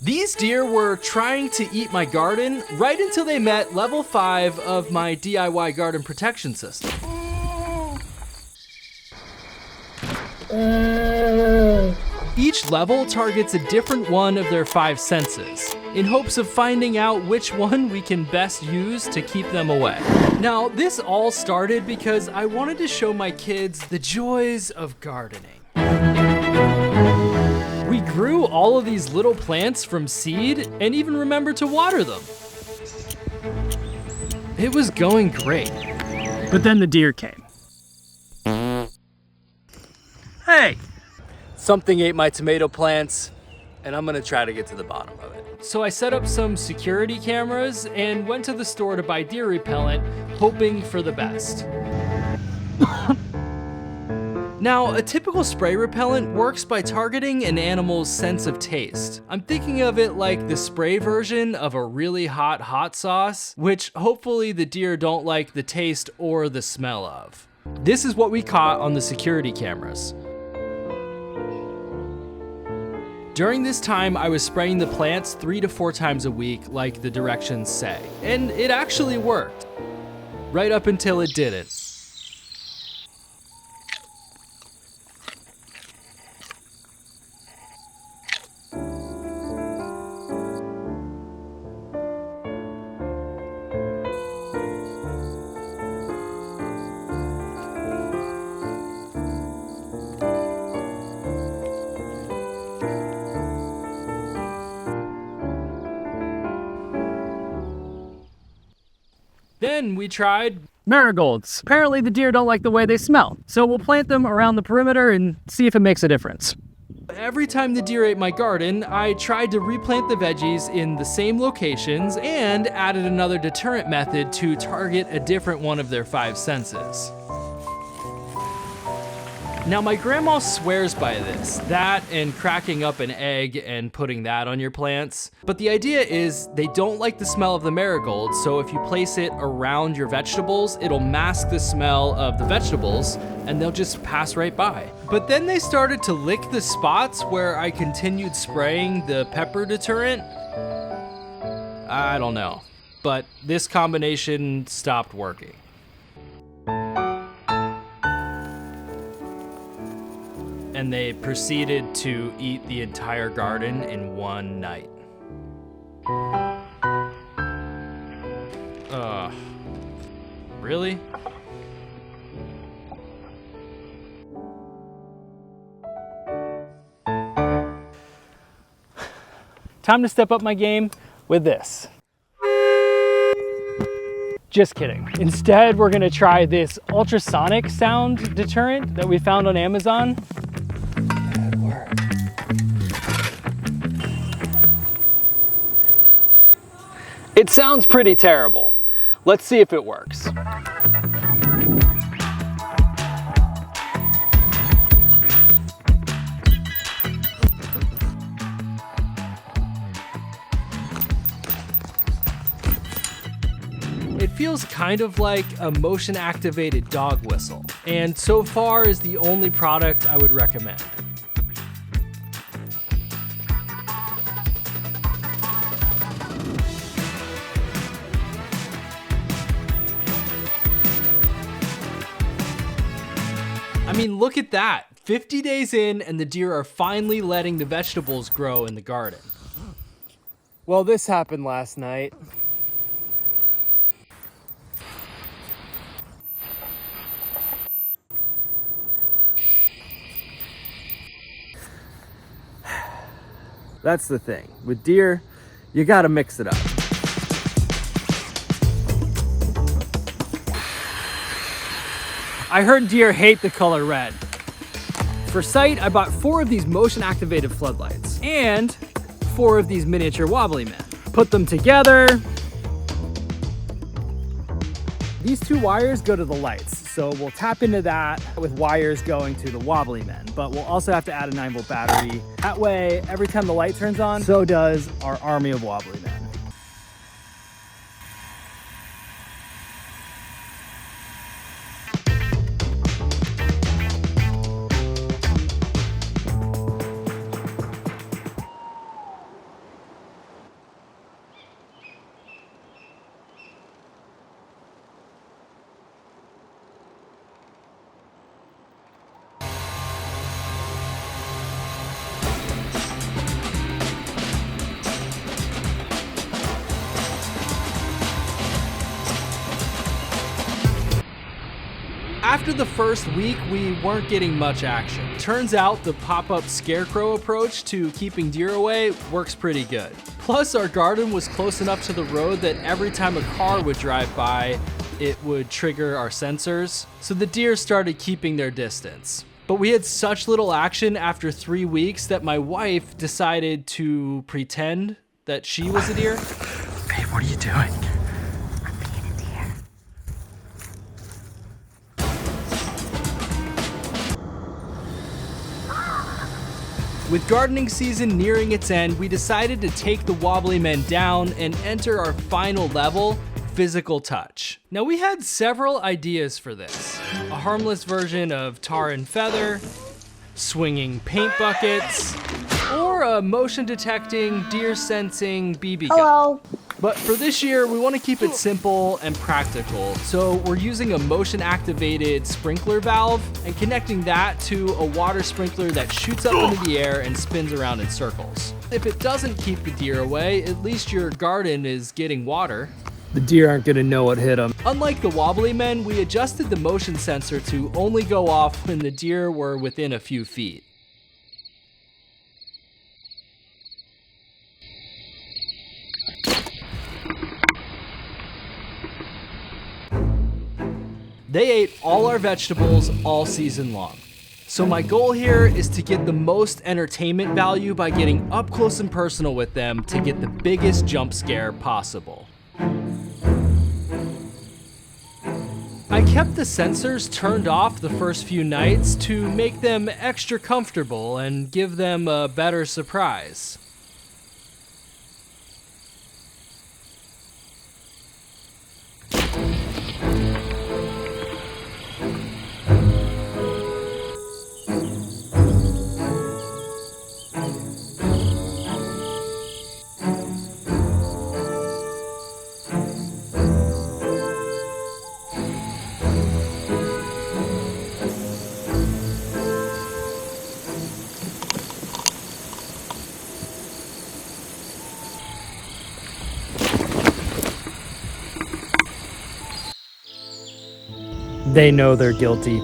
These deer were trying to eat my garden right until they met level 5 of my DIY garden protection system. Each level targets a different one of their 5 senses, in hopes of finding out which one we can best use to keep them away. Now, this all started because I wanted to show my kids the joys of gardening. We grew all of these little plants from seed and even remembered to water them. It was going great. But then the deer came. Hey! Something ate my tomato plants, and I'm gonna try to get to the bottom of it. So I set up some security cameras and went to the store to buy deer repellent, hoping for the best. Now, a typical spray repellent works by targeting an animal's sense of taste. I'm thinking of it like the spray version of a really hot sauce, which hopefully the deer don't like the taste or the smell of. This is what we caught on the security cameras. During this time, I was spraying the plants 3 to 4 times a week, like the directions say. And it actually worked. Right up until it didn't. Then we tried marigolds. Apparently the deer don't like the way they smell, so we'll plant them around the perimeter and see if it makes a difference. Every time the deer ate my garden, I tried to replant the veggies in the same locations and added another deterrent method to target a different one of their 5 senses. Now, my grandma swears by this, that and cracking up an egg and putting that on your plants. But the idea is they don't like the smell of the marigold, so if you place it around your vegetables, it'll mask the smell of the vegetables and they'll just pass right by. But then they started to lick the spots where I continued spraying the pepper deterrent. I don't know, but this combination stopped working. And they proceeded to eat the entire garden in one night. Really? Time to step up my game with this. Just kidding. Instead, we're gonna try this ultrasonic sound deterrent that we found on Amazon. Good work. It sounds pretty terrible. Let's see if it works. It feels kind of like a motion-activated dog whistle, and so far is the only product I would recommend. I mean, look at that. 50 days in, and the deer are finally letting the vegetables grow in the garden. Well, this happened last night. That's the thing. With deer, you gotta mix it up. I heard deer hate the color red. For sight, I bought 4 of these motion-activated floodlights and 4 of these miniature wobbly men. Put them together. These 2 wires go to the lights, so we'll tap into that with wires going to the wobbly men, but we'll also have to add a 9-volt battery. That way, every time the light turns on, so does our army of wobbly men. After the first week, we weren't getting much action. Turns out the pop-up scarecrow approach to keeping deer away works pretty good. Plus, our garden was close enough to the road that every time a car would drive by, it would trigger our sensors, so the deer started keeping their distance. But we had such little action after 3 weeks that my wife decided to pretend that she was a deer. Babe, what are you doing? With gardening season nearing its end, we decided to take the wobbly men down and enter our final level, physical touch. Now we had several ideas for this. A harmless version of tar and feather, swinging paint buckets, or a motion detecting, deer sensing BB gun. Hello. But for this year, we want to keep it simple and practical. So we're using a motion activated sprinkler valve and connecting that to a water sprinkler that shoots up into the air and spins around in circles. If it doesn't keep the deer away, at least your garden is getting water. The deer aren't gonna know what hit them. Unlike the wobbly men, we adjusted the motion sensor to only go off when the deer were within a few feet. They ate all our vegetables all season long. So my goal here is to get the most entertainment value by getting up close and personal with them to get the biggest jump scare possible. I kept the sensors turned off the first few nights to make them extra comfortable and give them a better surprise. They know they're guilty.